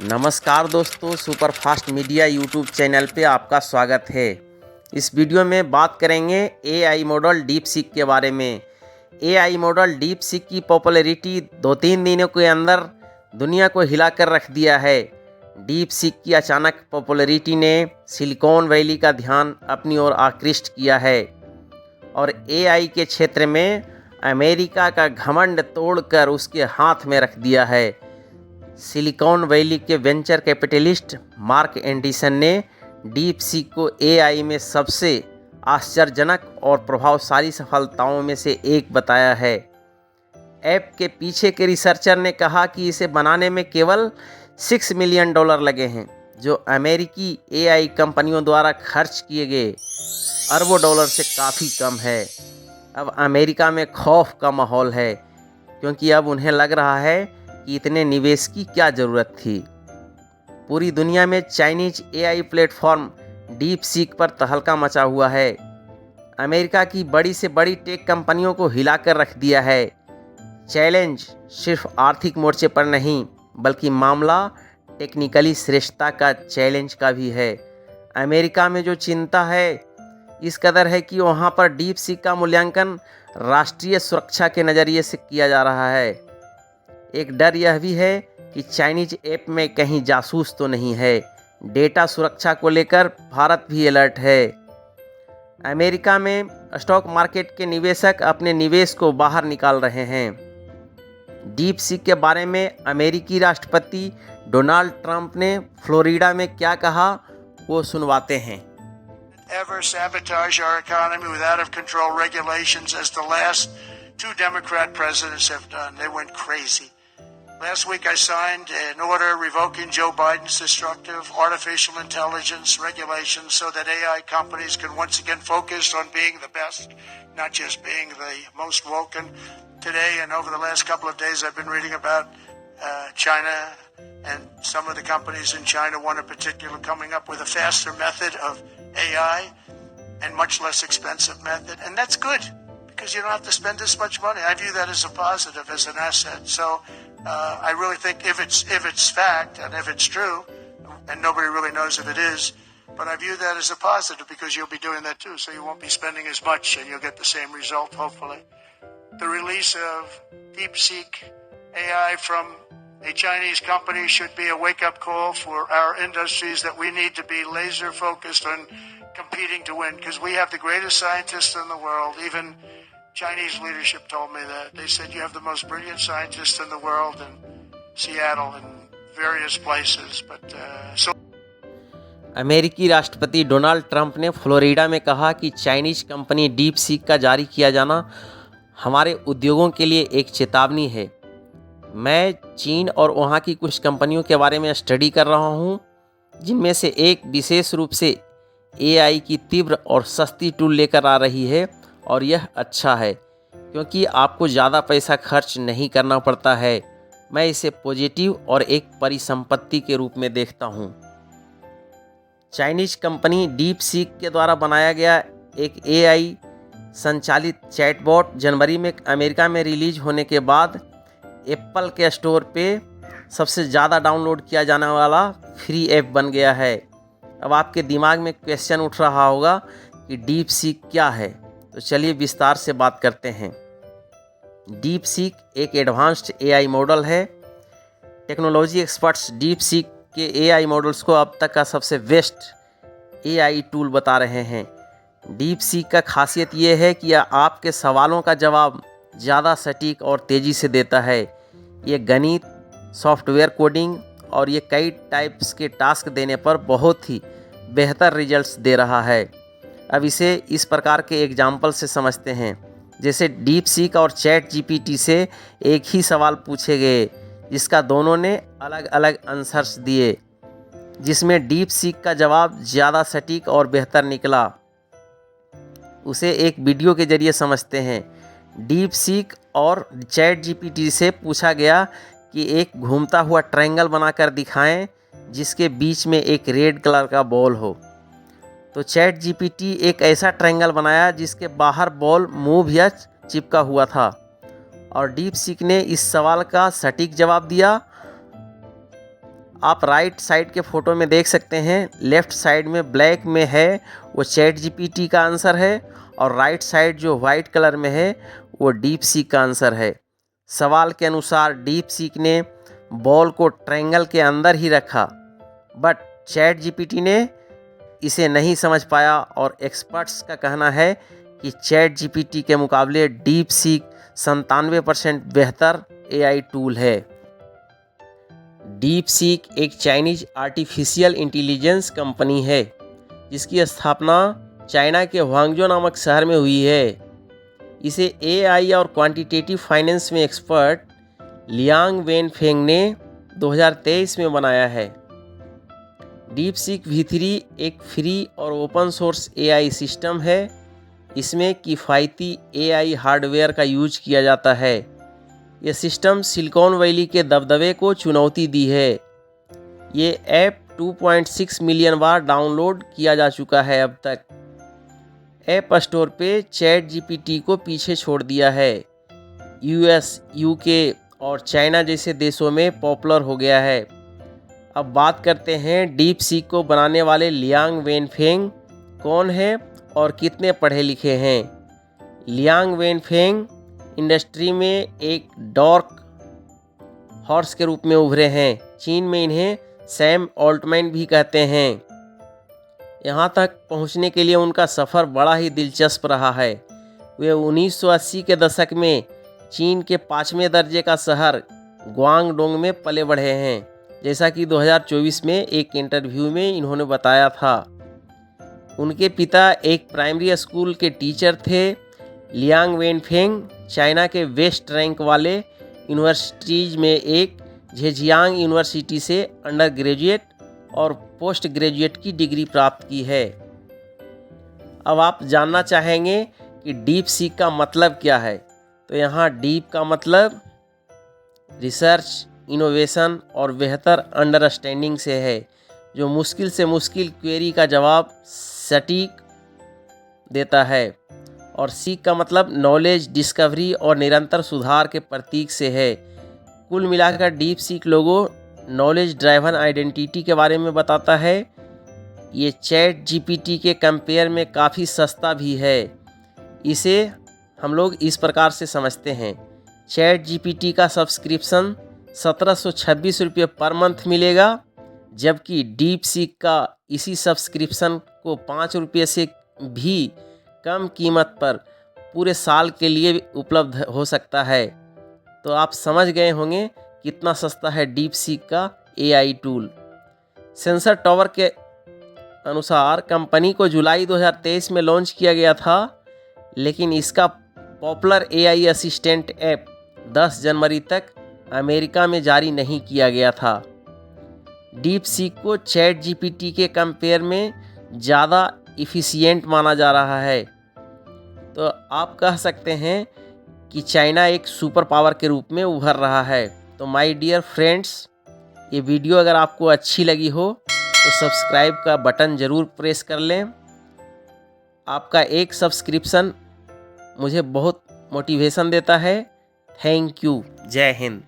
नमस्कार दोस्तों, super fast media YouTube channel पे आपका स्वागत है। इस वीडियो में बात करेंगे एआई मॉडल डीप सीक के बारे में। एआई मॉडल डीप सीक की पॉपुलैरिटी 2-3 दिनों के अंदर दुनिया को हिला कर रख दिया है। डीप सीक की अचानक पॉपुलैरिटी ने सिलिकॉन वैली का ध्यान अपनी ओर आकृष्ट किया है और एआई के क्षेत्र में अमेरिका का घमंड तोड़कर उसके हाथ में रख दिया है। सिलिकॉन वैली के वेंचर कैपिटलिस्ट मार्क एंडरसन ने डीप सीक को एआई में सबसे आश्चर्यजनक और प्रभावशाली सफलताओं में से एक बताया है। ऐप के पीछे के रिसर्चर ने कहा कि इसे बनाने में केवल $6 मिलियन लगे हैं, जो अमेरिकी एआई कंपनियों द्वारा खर्च किए गए अरबों डॉलर से काफ़ी कम है। अब अमेरिका में खौफ का माहौल है, क्योंकि अब उन्हें लग रहा है कि इतने निवेश की क्या ज़रूरत थी। पूरी दुनिया में Chinese AI platform deep seek पर तहलका मचा हुआ है। अमेरिका की बड़ी से बड़ी टेक कंपनियों को हिलाकर रख दिया है। चैलेंज सिर्फ आर्थिक मोर्चे पर नहीं, बल्कि मामला टेक्निकली श्रेष्ठता का चैलेंज का भी है। अमेरिका में जो चिंता है इस कदर है कि वहाँ पर डीप सीक का मूल्यांकन राष्ट्रीय सुरक्षा के नज़रिए से किया जा रहा है। एक डर यह भी है कि चाइनीज ऐप में कहीं जासूस तो नहीं है। डेटा सुरक्षा को लेकर भारत भी अलर्ट है। अमेरिका में स्टॉक मार्केट के निवेशक अपने निवेश को बाहर निकाल रहे हैं। डीप सीक के बारे में अमेरिकी राष्ट्रपति डोनाल्ड ट्रंप ने फ्लोरिडा में क्या कहा, वो सुनवाते हैं। Ever sabotage our economy with out of control regulations as the last two Democrat presidents have done. They went crazy. Last week I signed an order revoking Joe Biden's destructive artificial intelligence regulations so that AI companies can once again focus on being the best, not just being the most woken. Today and over the last couple of days I've been reading about China, and some of the companies in China, one in particular, coming up with a faster method of AI and much less expensive method, and that's good because you don't have to spend this much money. I view that as a positive, as an asset. So I really think if it's fact and if it's true, and nobody really knows if it is, but I view that as a positive because you'll be doing that too, so you won't be spending as much and you'll get the same result, hopefully. The release of DeepSeek AI from a Chinese company should be a wake-up call for our industries that we need to be laser focused on competing to win, because we have the greatest scientists in the world. Even Chinese leadership told me that. They said you have the most brilliant scientists in the world in Seattle and various places. But अमेरिकी राष्ट्रपति Donald Trump ने Florida में कहा कि Chinese company deep seek का जारी किया जाना हमारे उद्योगों के लिए एक चेतावनी है। मैं चीन और वहाँ की कुछ कंपनियों के बारे में स्टडी कर रहा हूँ, जिनमें से एक विशेष रूप से एआई की तीव्र और सस्ती टूल लेकर आ रही है, और यह अच्छा है क्योंकि आपको ज़्यादा पैसा खर्च नहीं करना पड़ता है। मैं इसे पॉजिटिव और एक परिसंपत्ति के रूप में देखता हूँ। चाइनीज कंपनी डीप सीक के द्वारा बनाया गया एक एआई संचालित चैटबॉट जनवरी में अमेरिका में रिलीज होने के बाद एप्पल के स्टोर पे सबसे ज़्यादा डाउनलोड किया जाने वाला फ्री ऐप बन गया है। अब आपके दिमाग में क्वेश्चन उठ रहा होगा कि डीप सीक क्या है, तो चलिए विस्तार से बात करते हैं। डीप सीक एक एडवांस्ड एआई मॉडल है। टेक्नोलॉजी एक्सपर्ट्स डीप सीक के एआई मॉडल्स को अब तक का सबसे बेस्ट एआई टूल बता रहे हैं। डीप सीक का खासियत ये है कि यह आपके सवालों का जवाब ज़्यादा सटीक और तेज़ी से देता है। ये गणित, सॉफ्टवेयर कोडिंग और ये कई टाइप्स के टास्क देने पर बहुत ही बेहतर रिजल्ट्स दे रहा है। अब इसे इस प्रकार के एग्जाम्पल से समझते हैं, जैसे डीप सीक और चैट जीपीटी से एक ही सवाल पूछे गए, जिसका दोनों ने अलग अलग आंसर्स दिए, जिसमें डीप सीक का जवाब ज़्यादा सटीक और बेहतर निकला। उसे एक वीडियो के जरिए समझते हैं। डीप सीक और चैट जीपीटी से पूछा गया कि एक घूमता हुआ ट्रायंगल बनाकर दिखाएं जिसके बीच में एक रेड कलर का बॉल हो। तो चैट जीपीटी एक ऐसा ट्रायंगल बनाया जिसके बाहर बॉल मूव या चिपका हुआ था, और डीप सीक ने इस सवाल का सटीक जवाब दिया। आप राइट साइड के फ़ोटो में देख सकते हैं, लेफ़्ट साइड में ब्लैक में है वो चैट जीपीटी का आंसर है, और राइट साइड जो वाइट कलर में है वो डीप सीक का आंसर है। सवाल के अनुसार डीप सीक ने बॉल को ट्रायंगल के अंदर ही रखा, बट चैट जीपीटी ने इसे नहीं समझ पाया, और एक्सपर्ट्स का कहना है कि चैट जीपीटी के मुकाबले डीप सीक 97% बेहतर एआई टूल है। डीप सीक एक चाइनीज आर्टिफिशियल इंटेलिजेंस कंपनी है जिसकी स्थापना चाइना के हुआंगजो नामक शहर में हुई है। इसे एआई और क्वांटिटेटिव फाइनेंस में एक्सपर्ट लियांग वेनफेंग ने 2023 में बनाया है। डीप सीक V3 एक फ्री और ओपन सोर्स एआई सिस्टम है। इसमें किफ़ायती एआई हार्डवेयर का यूज किया जाता है। यह सिस्टम सिलिकॉन वैली के दबदबे को चुनौती दी है। ये ऐप 2.6 मिलियन बार डाउनलोड किया जा चुका है अब तक। ऐप स्टोर पे चैट जीपीटी को पीछे छोड़ दिया है। यूएस, यूके और चाइना जैसे देशों में पॉपुलर हो गया है। अब बात करते हैं डीप सीक को बनाने वाले लियांग वेनफेंग कौन है और कितने पढ़े लिखे हैं। लियांग वेनफेंग इंडस्ट्री में एक डार्क हॉर्स के रूप में उभरे हैं। चीन में इन्हें सैम ऑल्टमैन भी कहते हैं। यहाँ तक पहुँचने के लिए उनका सफ़र बड़ा ही दिलचस्प रहा है। वे 1980 के दशक में चीन के 5वें दर्जे का शहर ग्वांगडोंग में पले बढ़े हैं, जैसा कि 2024 में एक इंटरव्यू में इन्होंने बताया था। उनके पिता एक प्राइमरी स्कूल के टीचर थे। लियांग वेनफेंग चाइना के वेस्ट रैंक वाले यूनिवर्सिटीज़ में एक झेजियांग यूनिवर्सिटी से अंडर ग्रेजुएट और पोस्ट ग्रेजुएट की डिग्री प्राप्त की है। अब आप जानना चाहेंगे कि डीप सीक का मतलब क्या है, तो यहाँ डीप का मतलब रिसर्च, इनोवेशन और बेहतर अंडरस्टैंडिंग से है, जो मुश्किल से मुश्किल क्वेरी का जवाब सटीक देता है। और सीक का मतलब नॉलेज, डिस्कवरी और निरंतर सुधार के प्रतीक से है। कुल मिलाकर डीप सीक लोगो नॉलेज ड्राइवन आइडेंटिटी के बारे में बताता है। ये चैट जीपीटी के कंपेयर में काफ़ी सस्ता भी है। इसे हम लोग इस प्रकार से समझते हैं, चैट जीपीटी का सब्सक्रिप्शन 1726 रुपये पर मंथ मिलेगा, जबकि डीप सीक का इसी सब्सक्रिप्शन को 5 रुपये से भी कम कीमत पर पूरे साल के लिए उपलब्ध हो सकता है। तो आप समझ गए होंगे कितना सस्ता है डीप सीक का एआई टूल। सेंसर टावर के अनुसार कंपनी को जुलाई 2023 में लॉन्च किया गया था, लेकिन इसका पॉपुलर एआई असिस्टेंट ऐप 10 जनवरी तक अमेरिका में जारी नहीं किया गया था। डीप सीक को चैट जीपीटी के कंपेयर में ज़्यादा इफ़िशियंट माना जा रहा है। तो आप कह सकते हैं कि चाइना एक सुपर पावर के रूप में उभर रहा है। तो माय डियर फ्रेंड्स, ये वीडियो अगर आपको अच्छी लगी हो तो सब्सक्राइब का बटन ज़रूर प्रेस कर लें। आपका एक सब्सक्रिप्शन मुझे बहुत मोटिवेशन देता है। Thank you. जय हिंद।